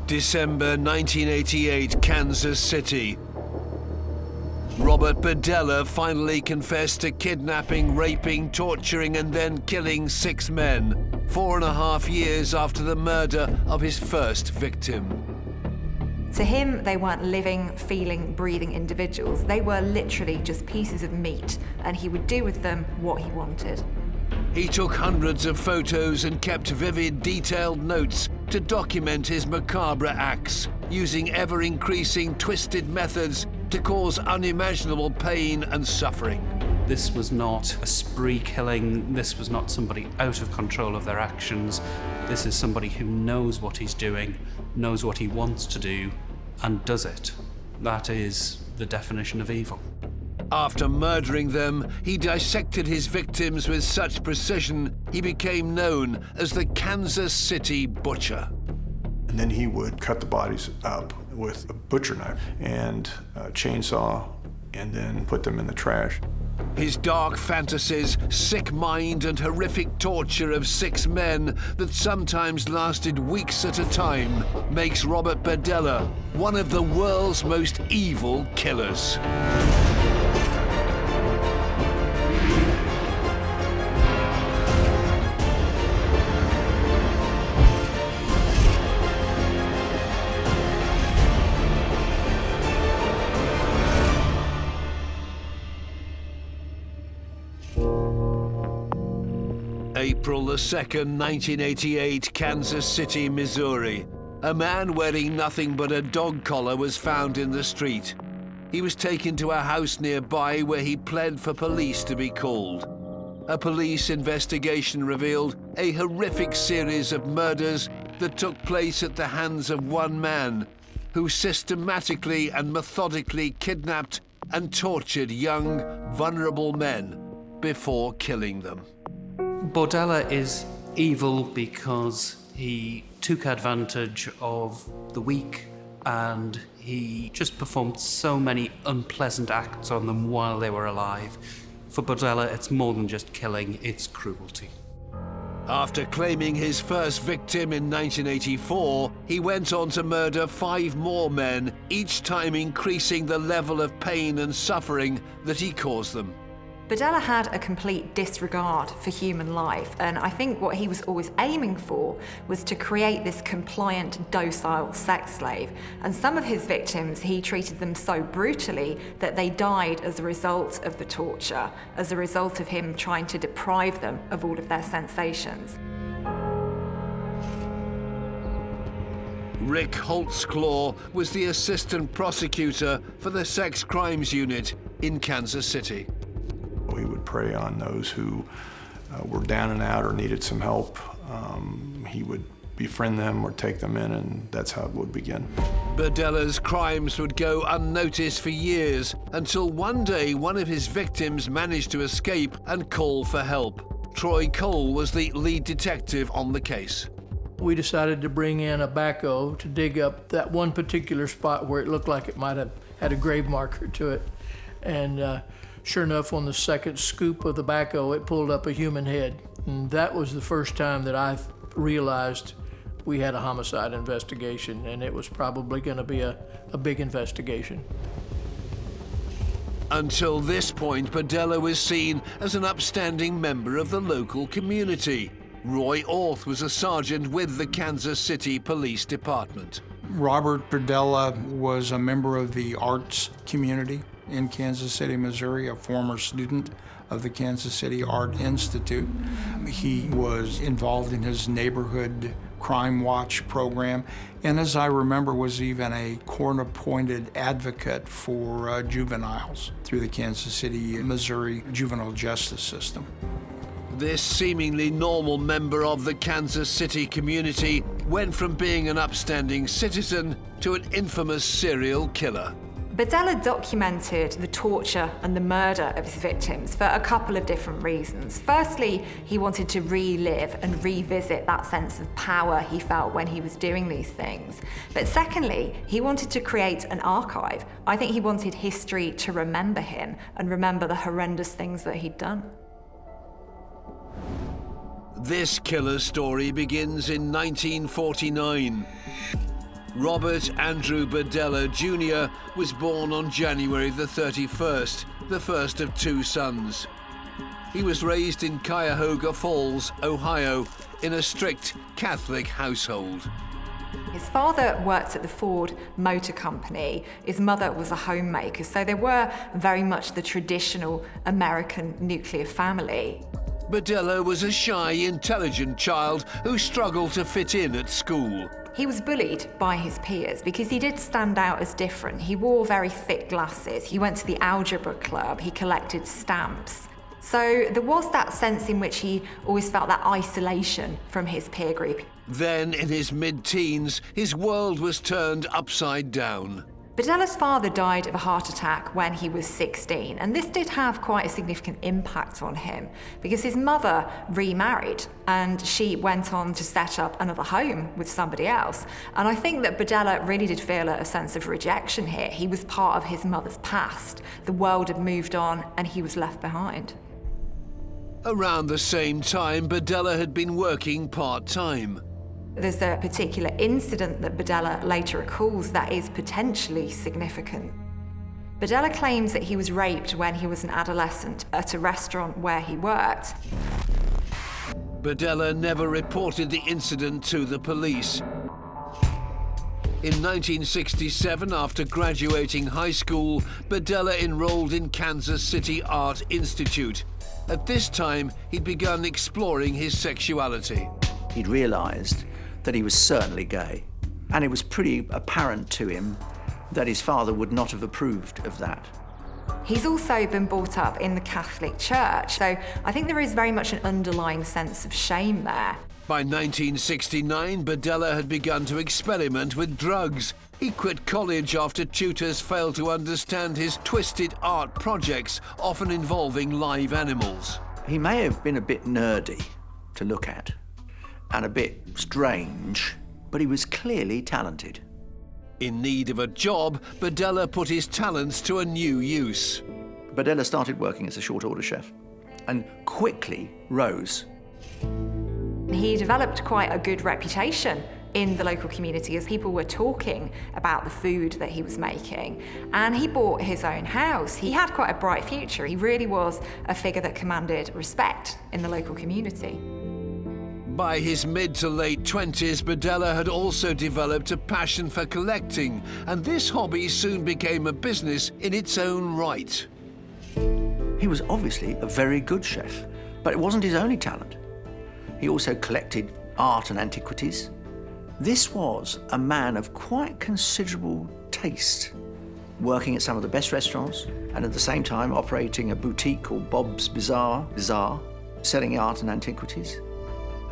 December 1988, Kansas City. Robert Berdella finally confessed to kidnapping, raping, torturing, and then killing 6 men, 4.5 years after the murder of his first victim. To him, they weren't living, feeling, breathing individuals. They were literally just pieces of meat, and he would do with them what he wanted. He took hundreds of photos and kept vivid, detailed notes to document his macabre acts, using ever-increasing twisted methods to cause unimaginable pain and suffering. This was not a spree killing. This was not somebody out of control of their actions. This is somebody who knows what he's doing, knows what he wants to do, and does it. That is the definition of evil. After murdering them, he dissected his victims with such precision, he became known as the Kansas City Butcher. And then he would cut the bodies up with a butcher knife and a chainsaw, and then put them in the trash. His dark fantasies, sick mind, and horrific torture of 6 men that sometimes lasted weeks at a time makes Robert Berdella one of the world's most evil killers. April the 2nd, 1988, Kansas City, Missouri. A man wearing nothing but a dog collar was found in the street. He was taken to a house nearby where he pled for police to be called. A police investigation revealed a horrific series of murders that took place at the hands of one man who systematically and methodically kidnapped and tortured young, vulnerable men before killing them. Berdella is evil because he took advantage of the weak and he just performed so many unpleasant acts on them while they were alive. For Berdella, it's more than just killing, it's cruelty. After claiming his first victim in 1984, he went on to murder 5 more men, each time increasing the level of pain and suffering that he caused them. Berdella had a complete disregard for human life, and I think what he was always aiming for was to create this compliant, docile sex slave. And some of his victims, he treated them so brutally that they died as a result of the torture, as a result of him trying to deprive them of all of their sensations. Rick Holtzclaw was the assistant prosecutor for the Sex Crimes Unit in Kansas City. We would prey on those who were down and out or needed some help. He would befriend them or take them in, and that's how it would begin. Berdella's crimes would go unnoticed for years until one day one of his victims managed to escape and call for help. Troy Cole was the lead detective on the case. We decided to bring in a backhoe to dig up that one particular spot where it looked like it might have had a grave marker to it. And sure enough, on the second scoop of the backhoe, it pulled up a human head. And that was the first time that I realized we had a homicide investigation, and it was probably going to be a big investigation. Until this point, Berdella was seen as an upstanding member of the local community. Roy Orth was a sergeant with the Kansas City Police Department. Robert Berdella was a member of the arts community in Kansas City, Missouri, a former student of the Kansas City Art Institute. He was involved in his neighborhood crime watch program, and as I remember, was even a court-appointed advocate for juveniles through the Kansas City, Missouri juvenile justice system. This seemingly normal member of the Kansas City community went from being an upstanding citizen to an infamous serial killer. Berdella documented the torture and the murder of his victims for a couple of different reasons. Firstly, he wanted to relive and revisit that sense of power he felt when he was doing these things. But secondly, he wanted to create an archive. I think he wanted history to remember him and remember the horrendous things that he'd done. This killer's story begins in 1949. Robert Andrew Berdella Jr. was born on January the 31st, the first of two sons. He was raised in Cuyahoga Falls, Ohio, in a strict Catholic household. His father worked at the Ford Motor Company. His mother was a homemaker, so they were very much the traditional American nuclear family. Berdella was a shy, intelligent child who struggled to fit in at school. He was bullied by his peers because he did stand out as different. He wore very thick glasses. He went to the algebra club. He collected stamps. So there was that sense in which he always felt that isolation from his peer group. Then, in his mid-teens, his world was turned upside down. Berdella's father died of a heart attack when he was 16, and this did have quite a significant impact on him because his mother remarried and she went on to set up another home with somebody else. And I think that Berdella really did feel a sense of rejection here. He was part of his mother's past. The world had moved on and he was left behind. Around the same time, Berdella had been working part-time. There's a particular incident that Berdella later recalls that is potentially significant. Berdella claims that he was raped when he was an adolescent at a restaurant where he worked. Berdella never reported the incident to the police. In 1967, after graduating high school, Berdella enrolled in Kansas City Art Institute. At this time, he'd begun exploring his sexuality. He'd realised that he was certainly gay, and it was pretty apparent to him that his father would not have approved of that. He's also been brought up in the Catholic Church, so I think there is very much an underlying sense of shame there. By 1969, Berdella had begun to experiment with drugs. He quit college after tutors failed to understand his twisted art projects, often involving live animals. He may have been a bit nerdy to look at, and a bit strange, but he was clearly talented. In need of a job, Berdella put his talents to a new use. Berdella started working as a short order chef and quickly rose. He developed quite a good reputation in the local community as people were talking about the food that he was making. And he bought his own house. He had quite a bright future. He really was a figure that commanded respect in the local community. By his mid to late 20s, Berdella had also developed a passion for collecting, and this hobby soon became a business in its own right. He was obviously a very good chef, but it wasn't his only talent. He also collected art and antiquities. This was a man of quite considerable taste, working at some of the best restaurants and at the same time operating a boutique called Bob's Bazaar, selling art and antiquities.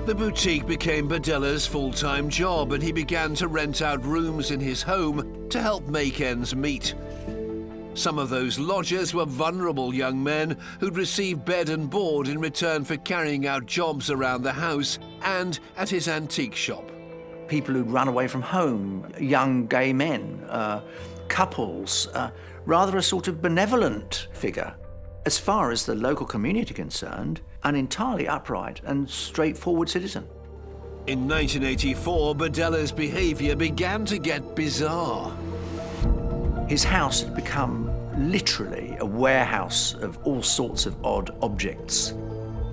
The boutique became Berdella's full-time job, and he began to rent out rooms in his home to help make ends meet. Some of those lodgers were vulnerable young men who'd receive bed and board in return for carrying out jobs around the house and at his antique shop. People who'd run away from home, young gay men, couples, rather a sort of benevolent figure. As far as the local community concerned, an entirely upright and straightforward citizen. In 1984, Berdella's behaviour began to get bizarre. His house had become literally a warehouse of all sorts of odd objects.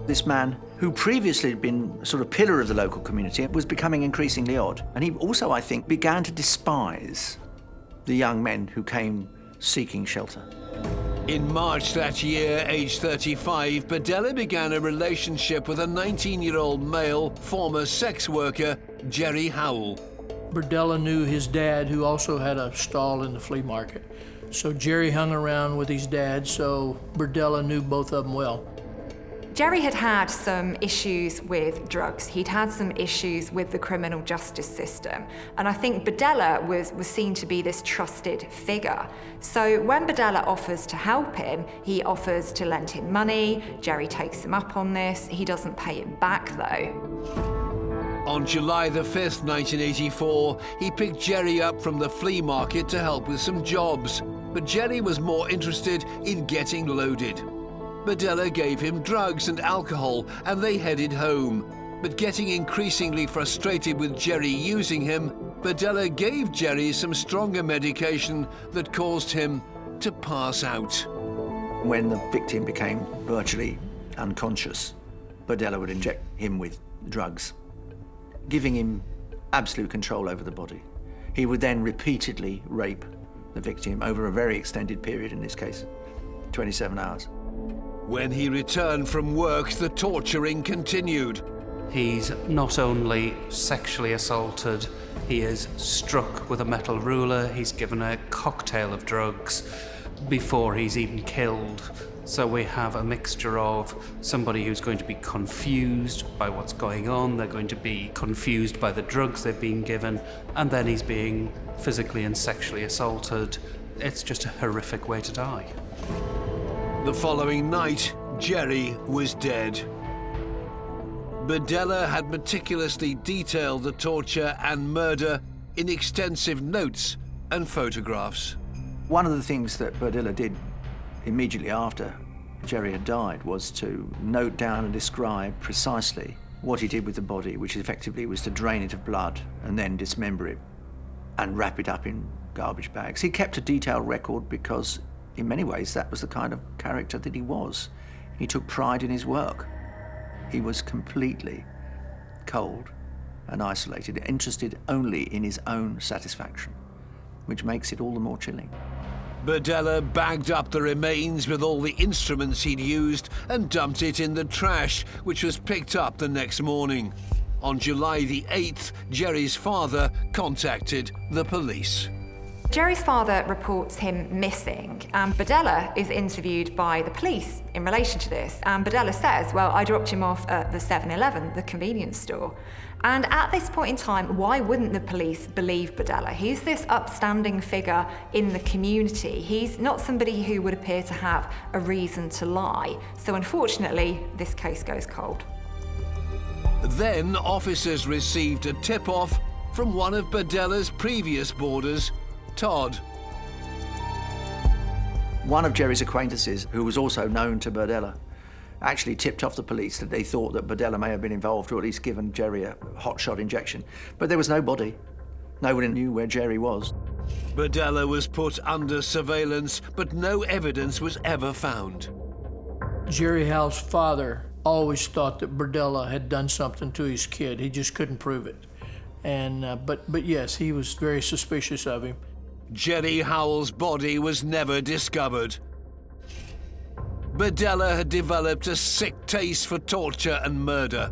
This man, who previously had been sort of pillar of the local community, was becoming increasingly odd. And he also, I think, began to despise the young men who came seeking shelter. In March that year, aged 35, Berdella began a relationship with a 19-year-old male former sex worker, Jerry Howell. Berdella knew his dad, who also had a stall in the flea market. So Jerry hung around with his dad, so Berdella knew both of them well. Jerry had had some issues with drugs. He'd had some issues with the criminal justice system. And I think Berdella was seen to be this trusted figure. So when Berdella offers to help him, he offers to lend him money. Jerry takes him up on this. He doesn't pay him back, though. On July the 5th, 1984, he picked Jerry up from the flea market to help with some jobs. But Jerry was more interested in getting loaded. Berdella gave him drugs and alcohol, and they headed home. But getting increasingly frustrated with Jerry using him, Berdella gave Jerry some stronger medication that caused him to pass out. When the victim became virtually unconscious, Berdella would inject him with drugs, giving him absolute control over the body. He would then repeatedly rape the victim over a very extended period, in this case, 27 hours. When he returned from work, the torturing continued. He's not only sexually assaulted, he is struck with a metal ruler, he's given a cocktail of drugs before he's even killed. So we have a mixture of somebody who's going to be confused by what's going on, they're going to be confused by the drugs they've been given, and then he's being physically and sexually assaulted. It's just a horrific way to die. The following night, Jerry was dead. Berdella had meticulously detailed the torture and murder in extensive notes and photographs. One of the things that Berdella did immediately after Jerry had died was to note down and describe precisely what he did with the body, which effectively was to drain it of blood and then dismember it and wrap it up in garbage bags. He kept a detailed record because, in many ways, that was the kind of character that he was. He took pride in his work. He was completely cold and isolated, interested only in his own satisfaction, which makes it all the more chilling. Berdella bagged up the remains with all the instruments he'd used and dumped it in the trash, which was picked up the next morning. On July the 8th, Jerry's father contacted the police. Jerry's father reports him missing, and Berdella is interviewed by the police in relation to this. And Berdella says, well, I dropped him off at the 7-Eleven, the convenience store. And at this point in time, why wouldn't the police believe Berdella? He's this upstanding figure in the community. He's not somebody who would appear to have a reason to lie. So unfortunately, this case goes cold. Then officers received a tip-off from one of Berdella's previous boarders, Todd. One of Jerry's acquaintances, who was also known to Berdella, actually tipped off the police that they thought that Berdella may have been involved, or at least given Jerry a hot-shot injection. But there was no body. Nobody knew where Jerry was. Berdella was put under surveillance, but no evidence was ever found. Jerry Howell's father always thought that Berdella had done something to his kid. He just couldn't prove it. And but yes, he was very suspicious of him. Jerry Howell's body was never discovered. Berdella had developed a sick taste for torture and murder.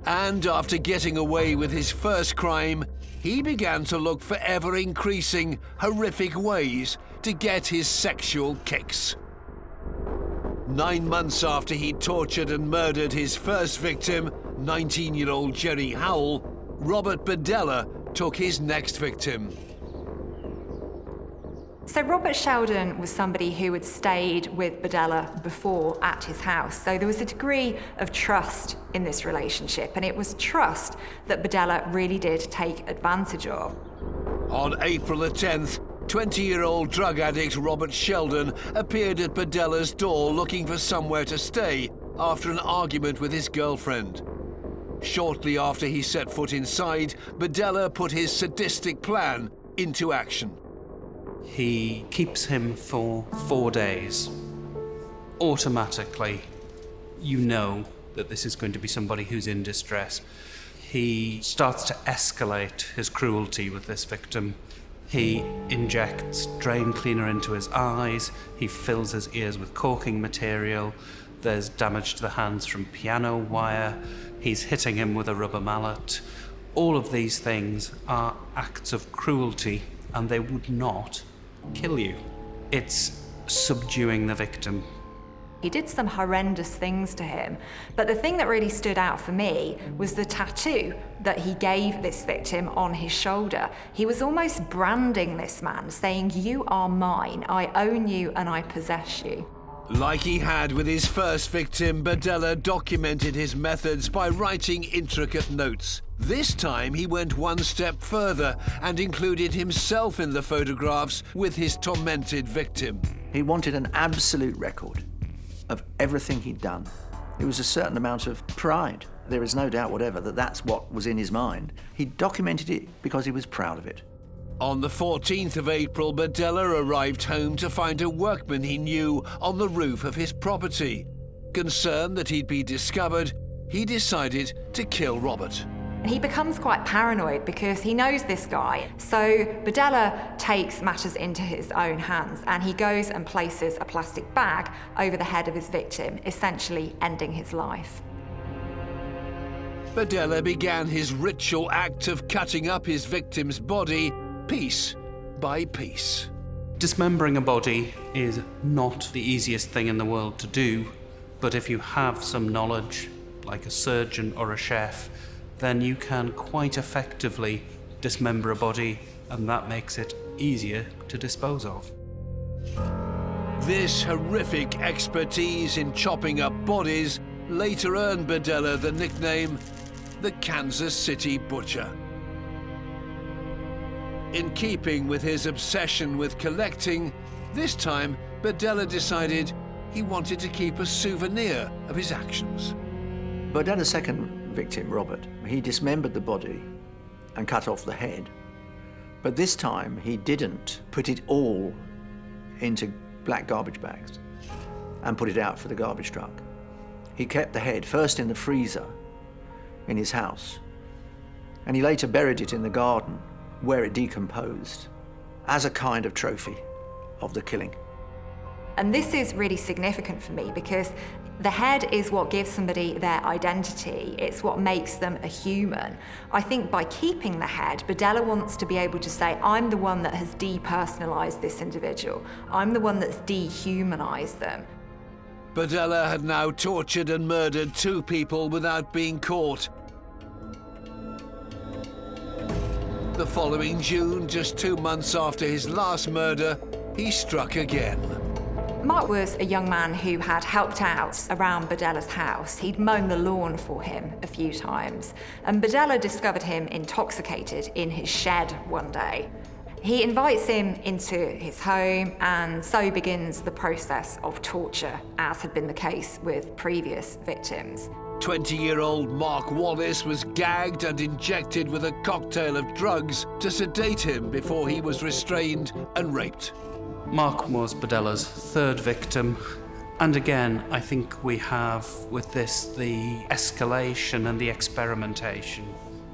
And after getting away with his first crime, he began to look for ever-increasing, horrific ways to get his sexual kicks. 9 months after he tortured and murdered his first victim, 19-year-old Jerry Howell, Robert Berdella took his next victim. So Robert Sheldon was somebody who had stayed with Berdella before at his house. So there was a degree of trust in this relationship, and it was trust that Berdella really did take advantage of. On April the 10th, 20-year-old drug addict Robert Sheldon appeared at Berdella's door looking for somewhere to stay after an argument with his girlfriend. Shortly after he set foot inside, Berdella put his sadistic plan into action. He keeps him for 4 days. Automatically, you know that this is going to be somebody who's in distress. He starts to escalate his cruelty with this victim. He injects drain cleaner into his eyes. He fills his ears with caulking material. There's damage to the hands from piano wire. He's hitting him with a rubber mallet. All of these things are acts of cruelty, and they would not kill you. It's subduing the victim. He did some horrendous things to him, but the thing that really stood out for me was the tattoo that he gave this victim on his shoulder. He was almost branding this man, saying, "You are mine, I own you and I possess you." Like he had with his first victim, Berdella documented his methods by writing intricate notes. This time he went one step further and included himself in the photographs with his tormented victim. He wanted an absolute record of everything he'd done. There was a certain amount of pride. There is no doubt whatever that that's what was in his mind. He documented it because he was proud of it. On the 14th of April, Berdella arrived home to find a workman he knew on the roof of his property. Concerned that he'd be discovered, he decided to kill Robert. He becomes quite paranoid because he knows this guy. So Berdella takes matters into his own hands and he goes and places a plastic bag over the head of his victim, essentially ending his life. Berdella began his ritual act of cutting up his victim's body piece by piece. Dismembering a body is not the easiest thing in the world to do, but if you have some knowledge, like a surgeon or a chef, then you can quite effectively dismember a body, and that makes it easier to dispose of. This horrific expertise in chopping up bodies later earned Berdella the nickname the Kansas City Butcher. In keeping with his obsession with collecting, this time Berdella decided he wanted to keep a souvenir of his actions. Berdella's second victim, Robert, he dismembered the body and cut off the head. But this time he didn't put it all into black garbage bags and put it out for the garbage truck. He kept the head first in the freezer in his house, and he later buried it in the garden where it decomposed as a kind of trophy of the killing. And this is really significant for me because the head is what gives somebody their identity. It's what makes them a human. I think by keeping the head, Berdella wants to be able to say, I'm the one that has depersonalized this individual. I'm the one that's dehumanized them. Berdella had now tortured and murdered 2 people without being caught. The following June, just 2 months after his last murder, he struck again. Mark was a young man who had helped out around Berdella's house. He'd mown the lawn for him a few times, and Berdella discovered him intoxicated in his shed one day. He invites him into his home, and so begins the process of torture, as had been the case with previous victims. 20-year-old Mark Wallace was gagged and injected with a cocktail of drugs to sedate him before he was restrained and raped. Mark was Berdella's 3rd victim, and again, I think we have with this the escalation and the experimentation.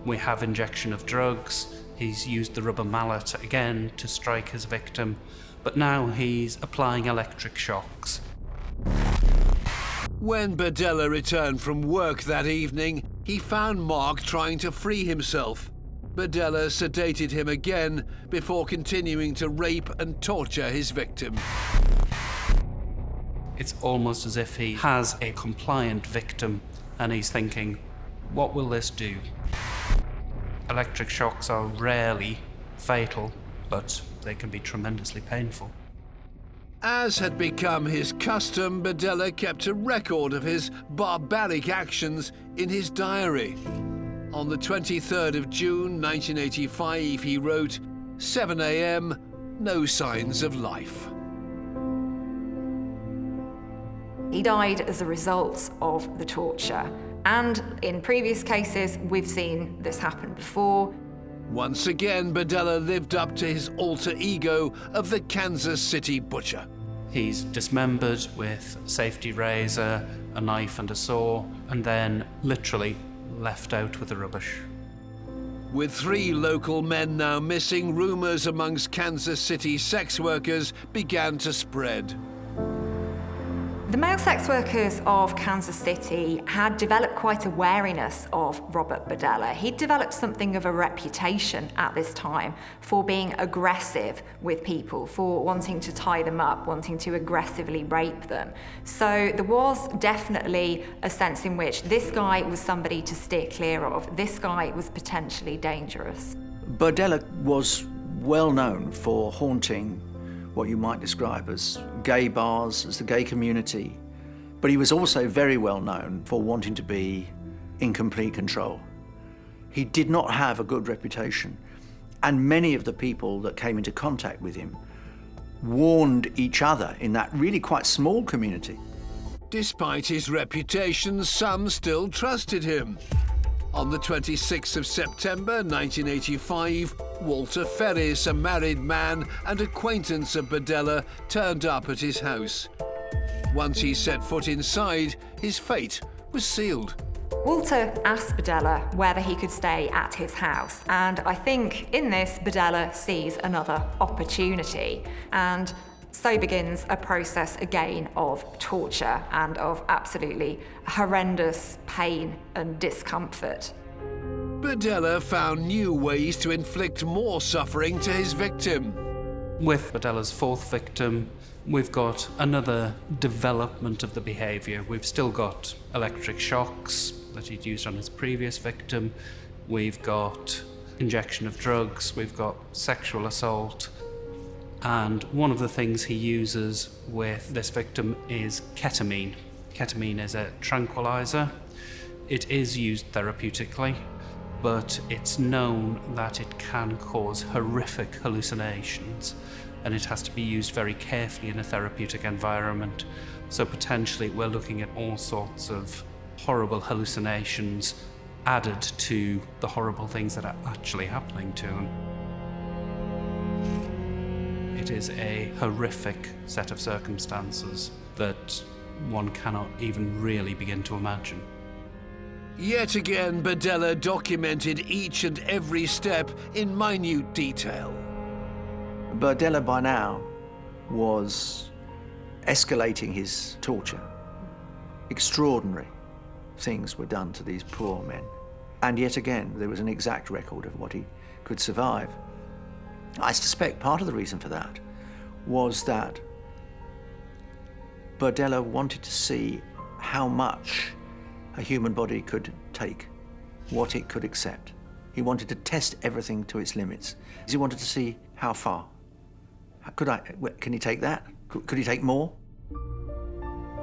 We have injection of drugs, he's used the rubber mallet again to strike his victim, but now he's applying electric shocks. When Berdella returned from work that evening, he found Mark trying to free himself. Berdella sedated him again before continuing to rape and torture his victim. It's almost as if he has a compliant victim and he's thinking, what will this do? Electric shocks are rarely fatal, but they can be tremendously painful. As had become his custom, Berdella kept a record of his barbaric actions in his diary. On the 23rd of June 1985, he wrote, 7 a.m., no signs of life. He died as a result of the torture. And in previous cases, we've seen this happen before. Once again, Berdella lived up to his alter ego of the Kansas City Butcher. He's dismembered with a safety razor, a knife and a saw, and then literally left out with the rubbish. With 3 local men now missing, rumors amongst Kansas City sex workers began to spread. The male sex workers of Kansas City had developed quite a wariness of Robert Berdella. He'd developed something of a reputation at this time for being aggressive with people, for wanting to tie them up, wanting to aggressively rape them. So there was definitely a sense in which this guy was somebody to steer clear of. This guy was potentially dangerous. Berdella was well known for haunting what you might describe as gay bars, as the gay community. But he was also very well known for wanting to be in complete control. He did not have a good reputation, and many of the people that came into contact with him warned each other in that really quite small community. Despite his reputation, some still trusted him. On the 26th of September 1985, Walter Ferris, a married man and acquaintance of Berdella, turned up at his house. Once he set foot inside, his fate was sealed. Walter asked Berdella whether he could stay at his house, and I think in this, Berdella sees another opportunity. And so begins a process again of torture and of absolutely horrendous pain and discomfort. Berdella found new ways to inflict more suffering to his victim. With Berdella's fourth victim, we've got another development of the behaviour. We've still got electric shocks that he'd used on his previous victim. We've got injection of drugs. We've got sexual assault. And one of the things he uses with this victim is ketamine. Ketamine is a tranquilizer. It is used therapeutically, but it's known that it can cause horrific hallucinations, and it has to be used very carefully in a therapeutic environment. So potentially we're looking at all sorts of horrible hallucinations added to the horrible things that are actually happening to him. It is a horrific set of circumstances that one cannot even really begin to imagine. Yet again, Berdella documented each and every step in minute detail. Berdella by now was escalating his torture. Extraordinary things were done to these poor men. And yet again, there was an exact record of what he could survive. I suspect part of the reason for that was that Berdella wanted to see how much a human body could take, what it could accept. He wanted to test everything to its limits. He wanted to see how far. Can he take that? Could he take more?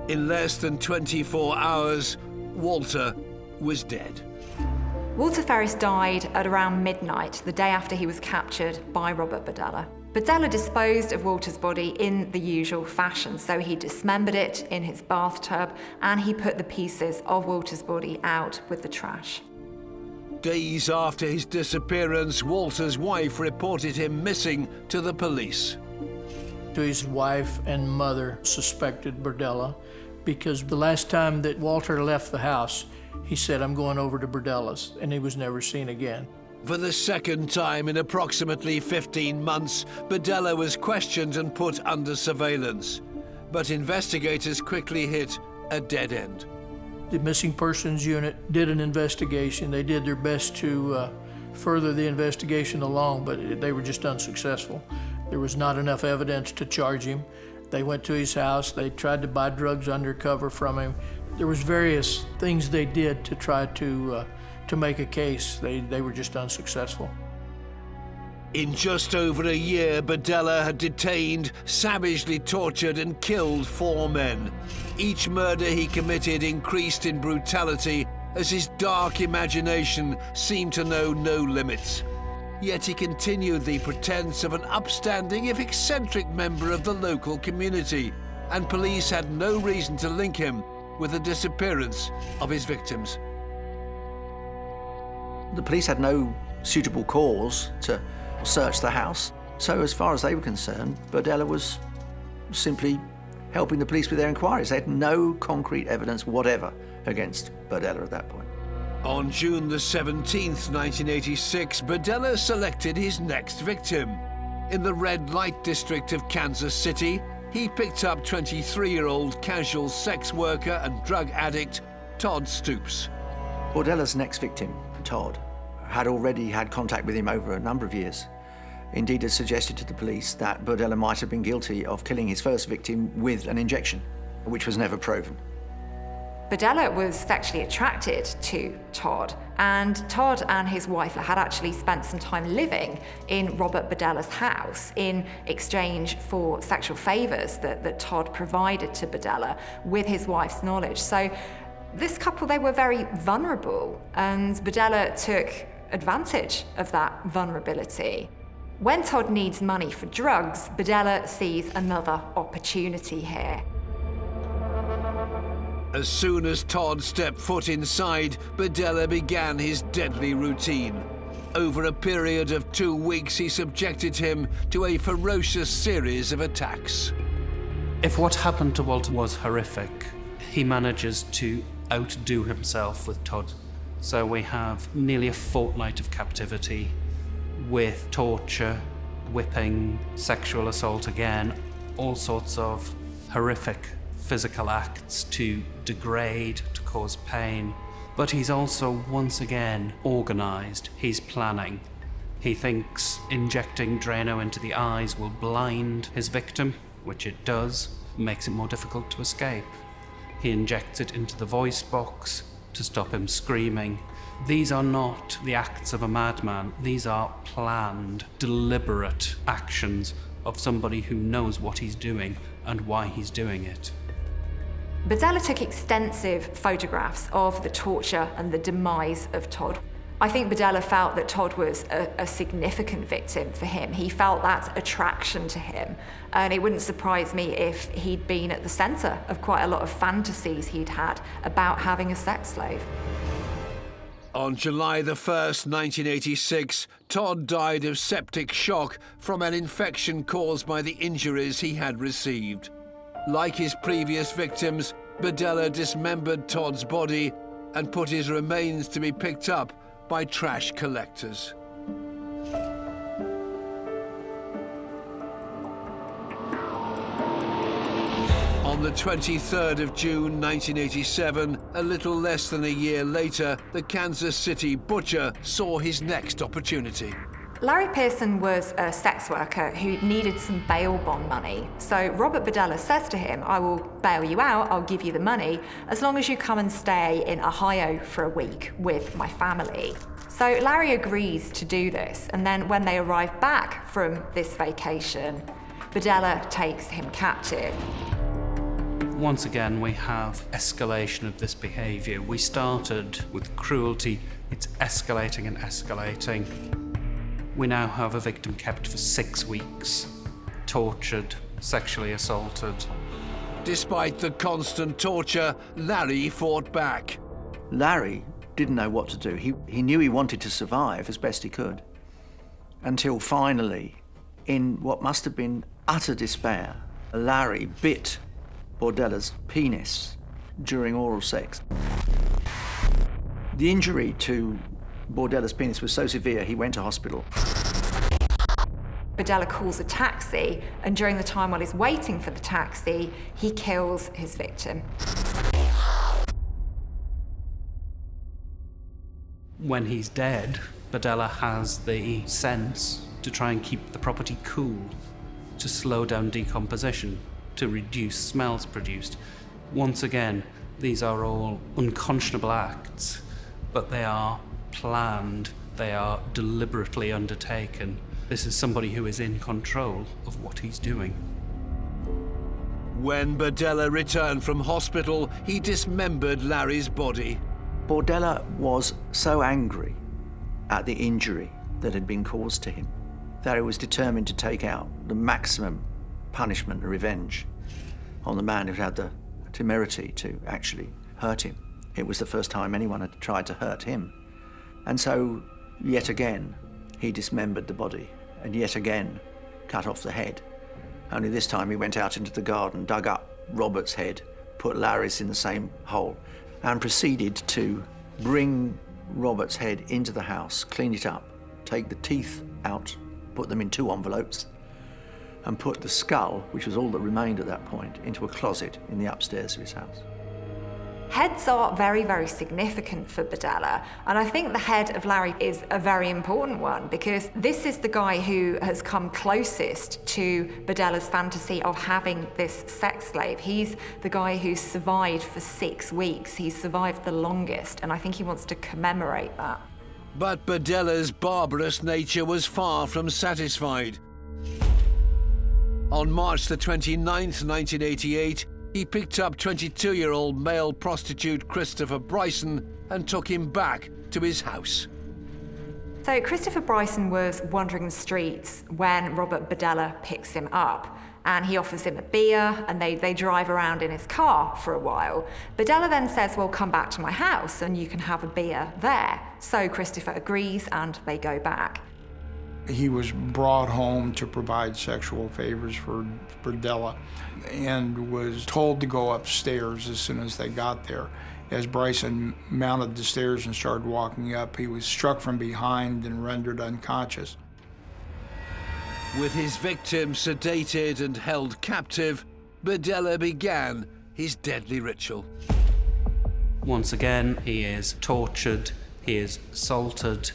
In less than 24 hours, Walter was dead. Walter Ferris died at around midnight, the day after he was captured by Robert Berdella. Berdella disposed of Walter's body in the usual fashion, so he dismembered it in his bathtub and he put the pieces of Walter's body out with the trash. Days after his disappearance, Walter's wife reported him missing to the police. His wife and mother suspected Berdella because the last time that Walter left the house, he said, "I'm going over to Berdella's," and he was never seen again. For the second time in approximately 15 months, Berdella was questioned and put under surveillance. But investigators quickly hit a dead end. The Missing Persons Unit did an investigation. They did their best to further the investigation along, but they were just unsuccessful. There was not enough evidence to charge him. They went to his house. They tried to buy drugs undercover from him. There was various things they did to try to make a case. They were just unsuccessful. In just over a year, Berdella had detained, savagely tortured and killed 4 men. Each murder he committed increased in brutality as his dark imagination seemed to know no limits. Yet he continued the pretense of an upstanding, if eccentric, member of the local community, and police had no reason to link him with the disappearance of his victims. The police had no suitable cause to search the house, so as far as they were concerned, Berdella was simply helping the police with their inquiries. They had no concrete evidence whatever against Berdella at that point. On June the 17th, 1986, Berdella selected his next victim. In the red light district of Kansas City, he picked up 23-year-old casual sex worker and drug addict Todd Stoops. Berdella's next victim, Todd, had already had contact with him over a number of years. Indeed, had suggested to the police that Berdella might have been guilty of killing his first victim with an injection, which was never proven. Berdella was sexually attracted to Todd, and Todd and his wife had actually spent some time living in Robert Berdella's house in exchange for sexual favours that Todd provided to Berdella with his wife's knowledge. So this couple, they were very vulnerable, and Berdella took advantage of that vulnerability. When Todd needs money for drugs, Berdella sees another opportunity here. As soon as Todd stepped foot inside, Berdella began his deadly routine. Over a period of 2 weeks, he subjected him to a ferocious series of attacks. If what happened to Walter was horrific, he manages to outdo himself with Todd. So we have nearly a fortnight of captivity with torture, whipping, sexual assault again, all sorts of horrific physical acts to degrade, to cause pain. But he's also once again organised. He's planning. He thinks injecting Drano into the eyes will blind his victim, which it does, makes it more difficult to escape. He injects it into the voice box to stop him screaming. These are not the acts of a madman. These are planned, deliberate actions of somebody who knows what he's doing and why he's doing it. Berdella took extensive photographs of the torture and the demise of Todd. I think Berdella felt that Todd was a significant victim for him. He felt that attraction to him, and it wouldn't surprise me if he'd been at the centre of quite a lot of fantasies he'd had about having a sex slave. On July the 1st, 1986, Todd died of septic shock from an infection caused by the injuries he had received. Like his previous victims, Berdella dismembered Todd's body and put his remains to be picked up by trash collectors. On the 23rd of June 1987, a little less than a year later, the Kansas City butcher saw his next opportunity. Larry Pearson was a sex worker who needed some bail bond money. So Robert Berdella says to him, I will bail you out, I'll give you the money, as long as you come and stay in Ohio for a week with my family. So Larry agrees to do this, and then when they arrive back from this vacation, Berdella takes him captive. Once again, we have escalation of this behaviour. We started with cruelty, it's escalating and escalating. We now have a victim kept for 6 weeks, tortured, sexually assaulted. Despite the constant torture, Larry fought back. Larry didn't know what to do. He knew he wanted to survive as best he could. Until finally, in what must have been utter despair, Larry bit Berdella's penis during oral sex. The injury to Berdella's penis was so severe, he went to hospital. Berdella calls a taxi, and during the time while he's waiting for the taxi, he kills his victim. When he's dead, Berdella has the sense to try and keep the property cool, to slow down decomposition, to reduce smells produced. Once again, these are all unconscionable acts, but they are planned, they are deliberately undertaken. This is somebody who is in control of what he's doing. When Berdella returned from hospital, he dismembered Larry's body. Berdella was so angry at the injury that had been caused to him that he was determined to take out the maximum punishment and revenge on the man who had the temerity to actually hurt him. It was the first time anyone had tried to hurt him. And so, yet again, he dismembered the body, and yet again cut off the head. Only this time he went out into the garden, dug up Robert's head, put Larry's in the same hole, and proceeded to bring Robert's head into the house, clean it up, take the teeth out, put them in 2 envelopes, and put the skull, which was all that remained at that point, into a closet in the upstairs of his house. Heads are very, very significant for Berdella, and I think the head of Larry is a very important one because this is the guy who has come closest to Berdella's fantasy of having this sex slave. He's the guy who survived for 6 weeks. He's survived the longest, and I think he wants to commemorate that. But Berdella's barbarous nature was far from satisfied. On March the 29th, 1988, he picked up 22-year-old male prostitute Christopher Bryson and took him back to his house. So Christopher Bryson was wandering the streets when Robert Berdella picks him up, and he offers him a beer, and they drive around in his car for a while. Berdella then says, well, come back to my house and you can have a beer there. So Christopher agrees and they go back. He was brought home to provide sexual favors for Berdella and was told to go upstairs as soon as they got there. As Bryson mounted the stairs and started walking up, he was struck from behind and rendered unconscious. With his victim sedated and held captive, Berdella began his deadly ritual. Once again, he is tortured, he is assaulted,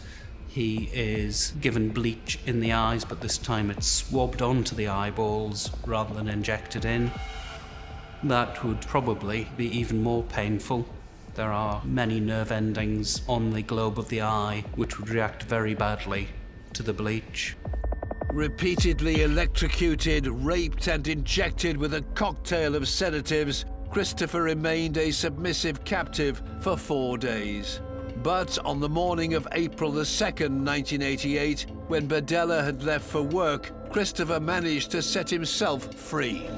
he is given bleach in the eyes, but this time it's swabbed onto the eyeballs rather than injected in. That would probably be even more painful. There are many nerve endings on the globe of the eye which would react very badly to the bleach. Repeatedly electrocuted, raped and injected with a cocktail of sedatives, Christopher remained a submissive captive for 4 days. But on the morning of April the 2nd, 1988, when Berdella had left for work, Christopher managed to set himself free.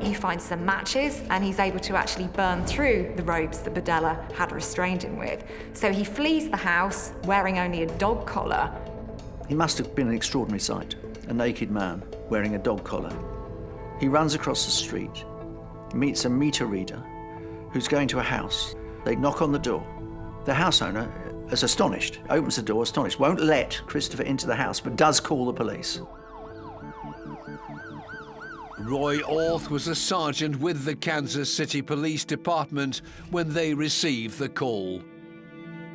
He finds some matches and he's able to actually burn through the robes that Berdella had restrained him with. So he flees the house wearing only a dog collar. He must have been an extraordinary sight, a naked man wearing a dog collar. He runs across the street, meets a meter reader who's going to a house. They knock on the door. The house owner is astonished, opens the door astonished, won't let Christopher into the house, but does call the police. Roy Orth was a sergeant with the Kansas City Police Department when they received the call.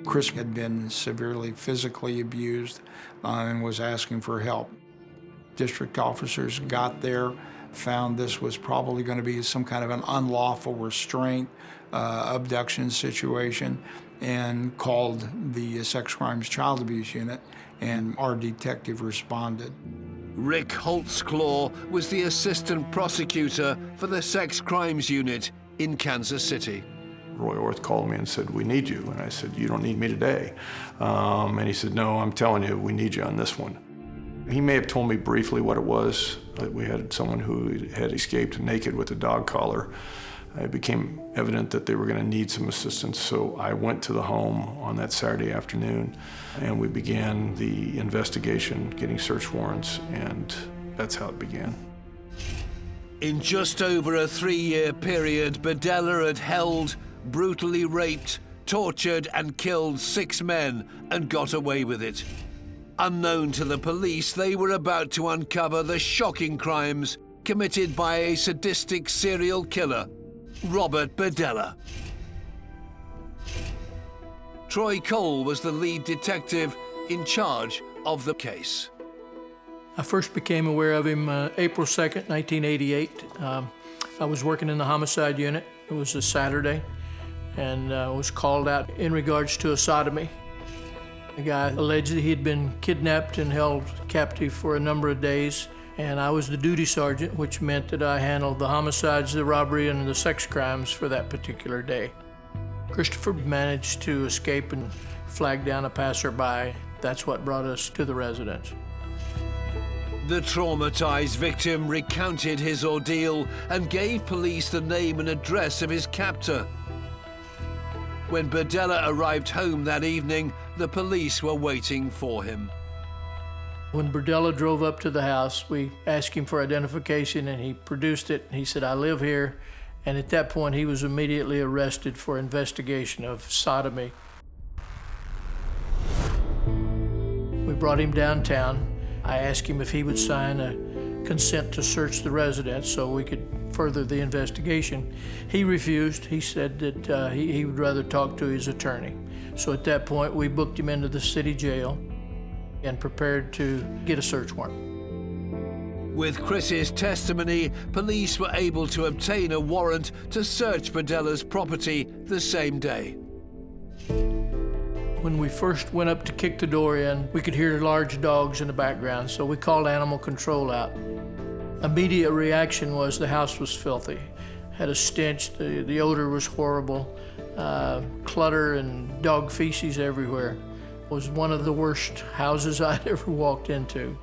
Chris had been severely physically abused and was asking for help. District officers got there, found this was probably going to be some kind of an unlawful restraint, abduction situation, and called the Sex Crimes Child Abuse Unit, and our detective responded. Rick Holtzclaw was the assistant prosecutor for the Sex Crimes Unit in Kansas City. Roy Orth called me and said, "We need you." And I said, "You don't need me today." And he said, "No, I'm telling you, we need you on this one." He may have told me briefly what it was. We had someone who had escaped naked with a dog collar. It became evident that they were going to need some assistance, so I went to the home on that Saturday afternoon, and we began the investigation, getting search warrants, and that's how it began. In just over a 3-year period, Berdella had held, brutally raped, tortured and killed 6 men and got away with it. Unknown to the police, they were about to uncover the shocking crimes committed by a sadistic serial killer, Robert Berdella. Troy Cole was the lead detective in charge of the case. I first became aware of him April 2nd, 1988. I was working in the homicide unit. It was a Saturday, and was called out in regards to a sodomy. The guy alleged that he had been kidnapped and held captive for a number of days, and I was the duty sergeant, which meant that I handled the homicides, the robbery, and the sex crimes for that particular day. Christopher managed to escape and flag down a passerby. That's what brought us to the residence. The traumatized victim recounted his ordeal and gave police the name and address of his captor. When Berdella arrived home that evening, the police were waiting for him. When Berdella drove up to the house, we asked him for identification, and he produced it. He said, "I live here." And at that point, he was immediately arrested for investigation of sodomy. We brought him downtown. I asked him if he would sign a consent to search the residence so we could further the investigation. He refused. He said that he would rather talk to his attorney. So at that point, we booked him into the city jail and prepared to get a search warrant. With Chris's testimony, police were able to obtain a warrant to search Berdella's property the same day. When we first went up to kick the door in, we could hear large dogs in the background, so we called animal control out. Immediate reaction was the house was filthy, had a stench, the odor was horrible, clutter and dog feces everywhere. It was one of the worst houses I'd ever walked into.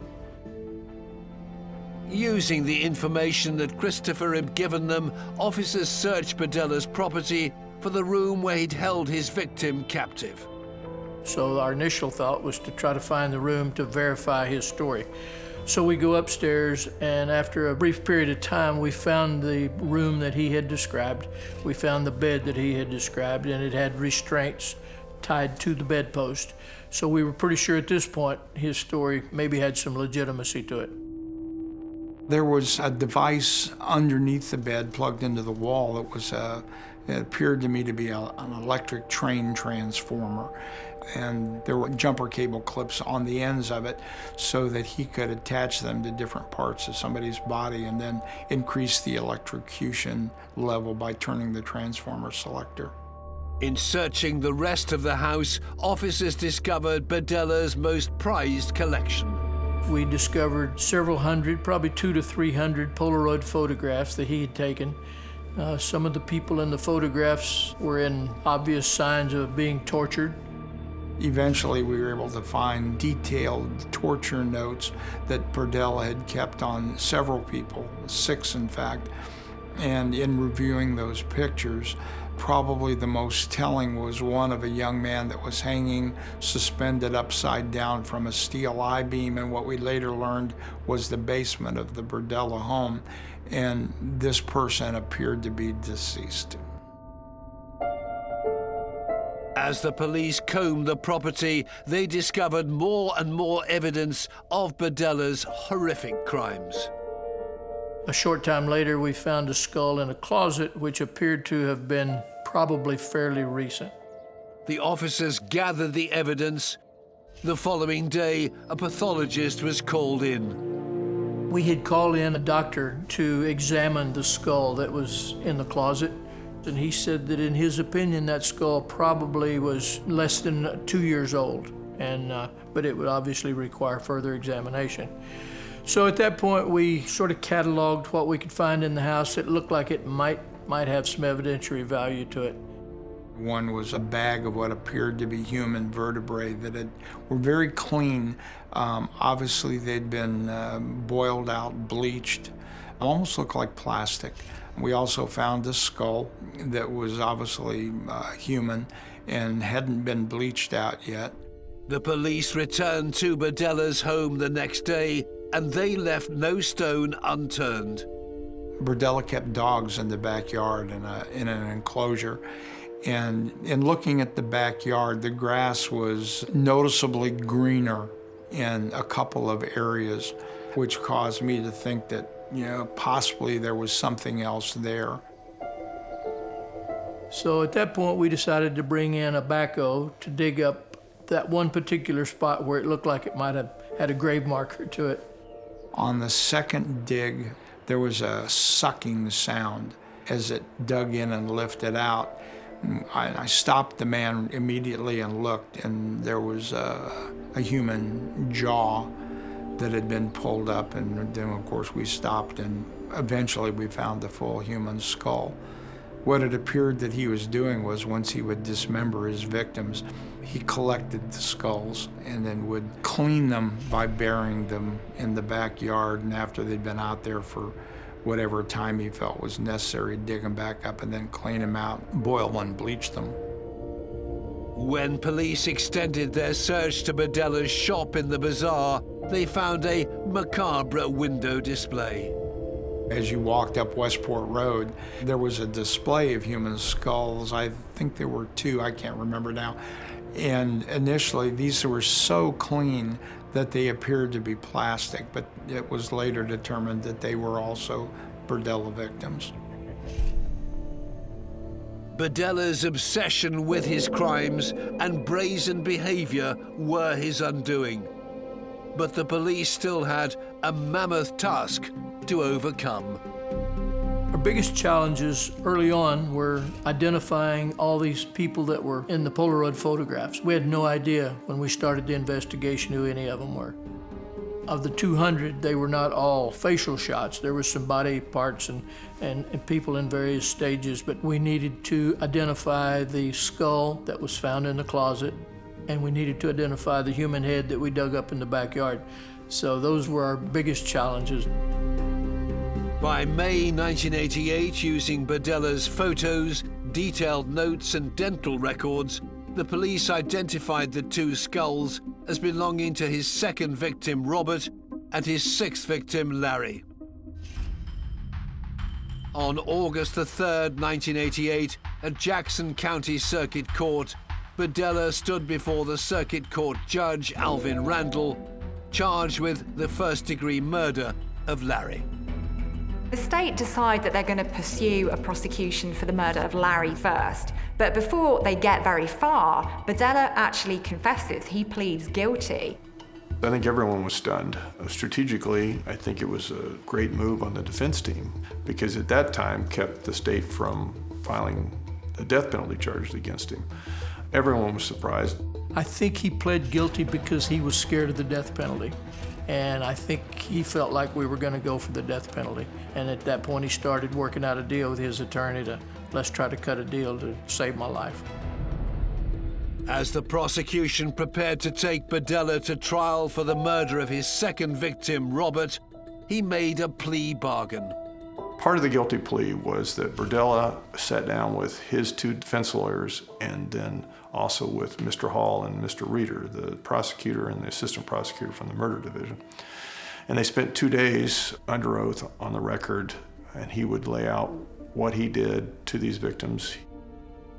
Using the information that Christopher had given them, officers searched Berdella's property for the room where he'd held his victim captive. So our initial thought was to try to find the room to verify his story. So we go upstairs, and after a brief period of time, we found the room that he had described. We found the bed that he had described, and it had restraints tied to the bedpost. So we were pretty sure at this point his story maybe had some legitimacy to it. There was a device underneath the bed plugged into the wall that was, it appeared to me to be an electric train transformer. And there were jumper cable clips on the ends of it so that he could attach them to different parts of somebody's body and then increase the electrocution level by turning the transformer selector. In searching the rest of the house, officers discovered Berdella's most prized collection. We discovered several hundred, probably 200 to 300 Polaroid photographs that he had taken. Some of the people in the photographs were in obvious signs of being tortured. Eventually, we were able to find detailed torture notes that Berdella had kept on several people, 6 in fact. And in reviewing those pictures, probably the most telling was one of a young man that was hanging suspended upside down from a steel I-beam in what we later learned was the basement of the Berdella home. And this person appeared to be deceased. As the police combed the property, they discovered more and more evidence of Berdella's horrific crimes. A short time later, we found a skull in a closet, which appeared to have been probably fairly recent. The officers gathered the evidence. The following day, a pathologist was called in. We had called in a doctor to examine the skull that was in the closet, and he said that in his opinion that skull probably was less than 2 years old, but it would obviously require further examination. So at that point we sort of cataloged what we could find in the house that looked like it might have some evidentiary value to it. One was a bag of what appeared to be human vertebrae that were very clean. Obviously they'd been boiled out, bleached, almost looked like plastic. We also found a skull that was obviously human and hadn't been bleached out yet. The police returned to Berdella's home the next day, and they left no stone unturned. Berdella kept dogs in the backyard in an enclosure. And in looking at the backyard, the grass was noticeably greener in a couple of areas, which caused me to think that, possibly there was something else there. So at that point, we decided to bring in a backhoe to dig up that one particular spot where it looked like it might have had a grave marker to it. On the second dig, there was a sucking sound as it dug in and lifted out. I stopped the man immediately and looked, and there was a human jaw that had been pulled up, and then of course we stopped, and eventually we found the full human skull. What it appeared that he was doing was, once he would dismember his victims, he collected the skulls and then would clean them by burying them in the backyard, and after they'd been out there for whatever time he felt was necessary, dig them back up and then clean them out, boil and bleach them. When police extended their search to Berdella's shop in the bazaar, they found a macabre window display. As you walked up Westport Road, there was a display of human skulls. I think there were 2, I can't remember now. And initially, these were so clean that they appeared to be plastic, but it was later determined that they were also Berdella victims. Berdella's obsession with his crimes and brazen behavior were his undoing. But the police still had a mammoth task to overcome. Our biggest challenges early on were identifying all these people that were in the Polaroid photographs. We had no idea when we started the investigation who any of them were. Of the 200, they were not all facial shots. There were some body parts and people in various stages, but we needed to identify the skull that was found in the closet, and we needed to identify the human head that we dug up in the backyard. So those were our biggest challenges. By May 1988, using Berdella's photos, detailed notes and dental records, the police identified the two skulls as belonging to his second victim, Robert, and his sixth victim, Larry. On August the 3rd, 1988, at Jackson County Circuit Court, Berdella stood before the Circuit Court Judge, Alvin Randall, charged with the first-degree murder of Larry. The state decide that they're going to pursue a prosecution for the murder of Larry first. But before they get very far, Berdella actually confesses. He pleads guilty. I think everyone was stunned. Strategically, I think it was a great move on the defense team because at that time kept the state from filing the death penalty charges against him. Everyone was surprised. I think he pled guilty because he was scared of the death penalty. And I think he felt like we were going to go for the death penalty. And at that point, he started working out a deal with his attorney to, let's try to cut a deal to save my life. As the prosecution prepared to take Berdella to trial for the murder of his second victim, Robert, he made a plea bargain. Part of the guilty plea was that Berdella sat down with his two defense lawyers and then also with Mr. Hall and Mr. Reeder, the prosecutor and the assistant prosecutor from the murder division. And they spent 2 days under oath on the record, and he would lay out what he did to these victims.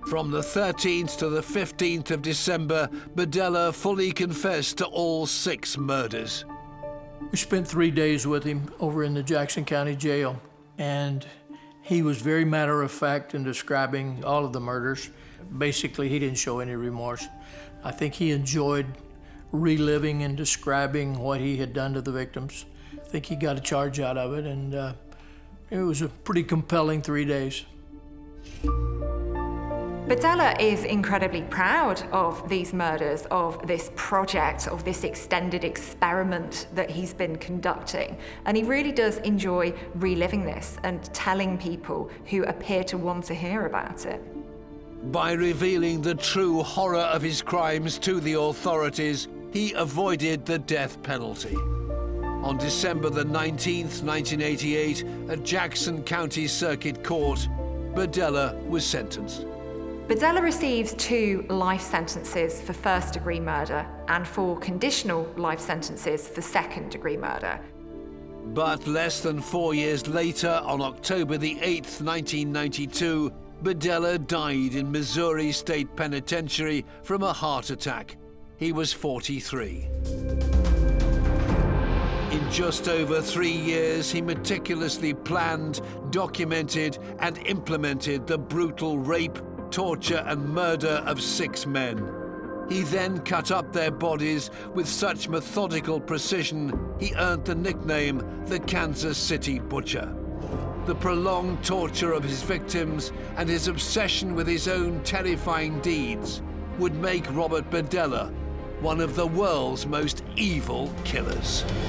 From the 13th to the 15th of December, Berdella fully confessed to all 6 murders. We spent 3 days with him over in the Jackson County Jail, and he was very matter-of-fact in describing all of the murders. Basically, he didn't show any remorse. I think he enjoyed reliving and describing what he had done to the victims. I think he got a charge out of it, and it was a pretty compelling 3 days. Berdella is incredibly proud of these murders, of this project, of this extended experiment that he's been conducting. And he really does enjoy reliving this and telling people who appear to want to hear about it. By revealing the true horror of his crimes to the authorities, he avoided the death penalty. On December the 19th, 1988, at Jackson County Circuit Court, Berdella was sentenced. Berdella receives 2 life sentences for first-degree murder and 4 conditional life sentences for second-degree murder. But less than 4 years later, on October the 8th, 1992, Berdella died in Missouri State Penitentiary from a heart attack. He was 43. In just over 3 years, he meticulously planned, documented, and implemented the brutal rape, torture, and murder of 6 men. He then cut up their bodies with such methodical precision, he earned the nickname the Kansas City Butcher. The prolonged torture of his victims and his obsession with his own terrifying deeds would make Robert Berdella one of the world's most evil killers.